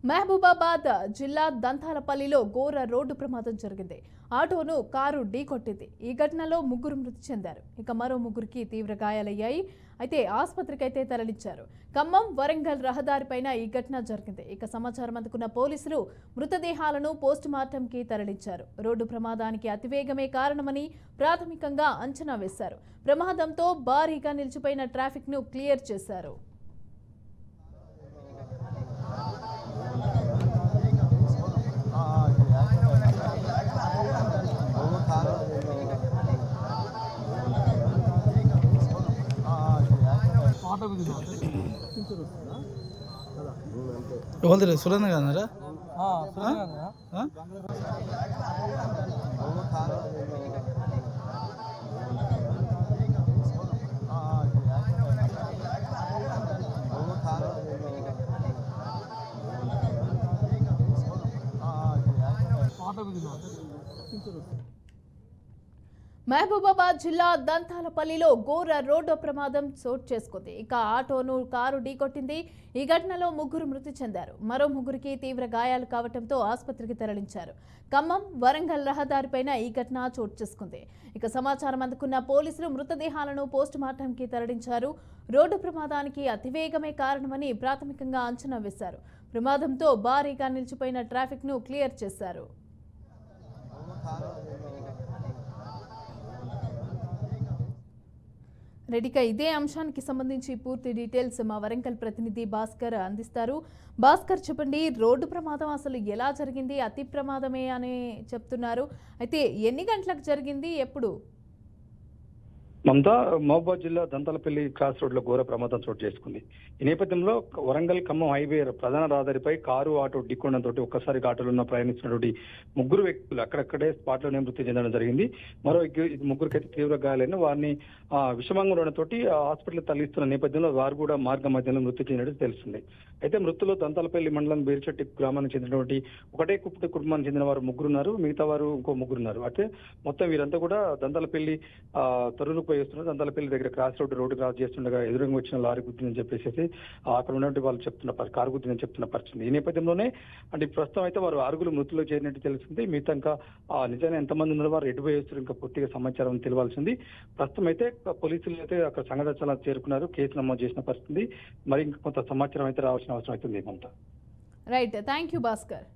మహబూబాబాద్ జిల్లా దంతాలపల్లిలో ఘోర రోడ్డు ప్రమాదం జరిగింది. ఆటోను కారు ఢీకొట్టింది. ఈ ఘటనలో ముగ్గురు మృతి చెందారు. ఇక మరో ముగ్గురికి తీవ్ర గాయాలయ్యాయి. అయితే ఆసుపత్రికి తరలించారు. ఖమ్మం వరంగల్ రహదారిపైన ఈ ఘటన జరిగింది. ఇక సమాచారం అందుకున్న పోలీసులు మృతదేహాలను పోస్ట్ మార్టంకి తరలించారు. రోడ్డు ప్రమాదానికి అతివేగమే కారణమని ప్రాథమికంగా అంచనా వేశారు. ప్రమాదంతో భారీగా నిలిచిపోయిన ట్రాఫిక్ ను క్లియర్ చేశారు. సురేంద్ర గారా మహబూబాబాద్ జిల్లా దంతాలపల్లిలో ఘోర రోడ్డు ప్రమాదం చోటు చేసుకుంది. ఇక ఆటోను కారు ఢీకొట్టింది. ఈ ఘటనలో ముగ్గురు మృతి చెందారు. మరో ముగ్గురికి తీవ్ర గాయాలు కావడంతో ఆసుపత్రికి తరలించారు. ఖమ్మం వరంగల్ రహదారిపైన ఈ ఘటన చోటు చేసుకుంది. ఇక సమాచారం అందుకున్న పోలీసులు మృతదేహాలను పోస్ట్ మార్టంకి తరలించారు. రోడ్డు ప్రమాదానికి అతివేగమే కారణమని ప్రాథమికంగా అంచనా వేశారు. ప్రమాదంతో భారీగా నిలిచిపోయిన ట్రాఫిక్ ను క్లియర్ చేశారు. రెడీగా ఇదే అంశానికి సంబంధించి పూర్తి డీటెయిల్స్ మా వరంగల్ ప్రతినిధి భాస్కర్ అందిస్తారు. భాస్కర్, చెప్పండి, రోడ్డు ప్రమాదం అసలు ఎలా జరిగింది? అతి ప్రమాదమే అని చెప్తున్నారు. అయితే ఎన్ని గంటలకు జరిగింది, ఎప్పుడు? మమతా, మహబూబాబాద్ జిల్లా దంతాలపల్లి క్రాస్ రోడ్ లో ఘోర ప్రమాదం చోటు చేసుకుంది. ఈ నేపథ్యంలో వరంగల్ ఖమ్మం హైవే ప్రధాన రహదారిపై కారు ఆటో ఢీకొనడంతో ఒక్కసారి ఆటోలో ప్రయాణిస్తున్నటువంటి ముగ్గురు వ్యక్తులు అక్కడక్కడే స్పాట్ లోనే మృతి చెందడం జరిగింది. మరో ముగ్గురికైతే తీవ్ర గాయాలైన వారిని విషమంగా తోటి హాస్పిటల్ తరలిస్తున్న నేపథ్యంలో వారు కూడా మార్గ మధ్యంలో మృతి చెందినట్టు తెలుస్తుంది. అయితే మృతులు దంతాలపల్లి మండలం బేరిచెట్టి గ్రామానికి చెందినటువంటి ఒకటే కుటుంబానికి చెందిన వారు ముగ్గురున్నారు. మిగతా వారు ఇంకో ముగ్గురున్నారు. అయితే మొత్తం వీరంతా కూడా దంతాలపల్లి తరువుకు చేస్తున్నారు. దంతాలపల్లి దగ్గర క్రాస్ రోడ్డు క్రాస్ చేస్తుండగా ఎదురుగా వచ్చిన లారీ గుద్దిందని చెప్పేసి అక్కడ ఉన్నటువంటి వాళ్ళు చెప్తున్న కారు గుద్దిందని చెప్తున్న పరిస్థితి. ఈ నేపథ్యంలోనే అంటే ప్రస్తుతం అయితే వారు ఆరుగురు మృతులు చేరినట్టు తెలిసింది. మిగతా ఇంకా నిజంగా ఎంతమంది ఉన్నారో వారు ఎటువై చేస్తారు ఇంకా పూర్తిగా సమాచారం తెలియాల్సింది. ప్రస్తుతం అయితే పోలీసులు అయితే అక్కడ సంఘటన స్థలానికి చేరుకున్నారు. కేసు నమోదు చేసిన పరిస్థితి. మరి ఇంకా కొంత సమాచారం అయితే రావాల్సిన అవసరం అవుతుంది. Right, thank you Bhaskar.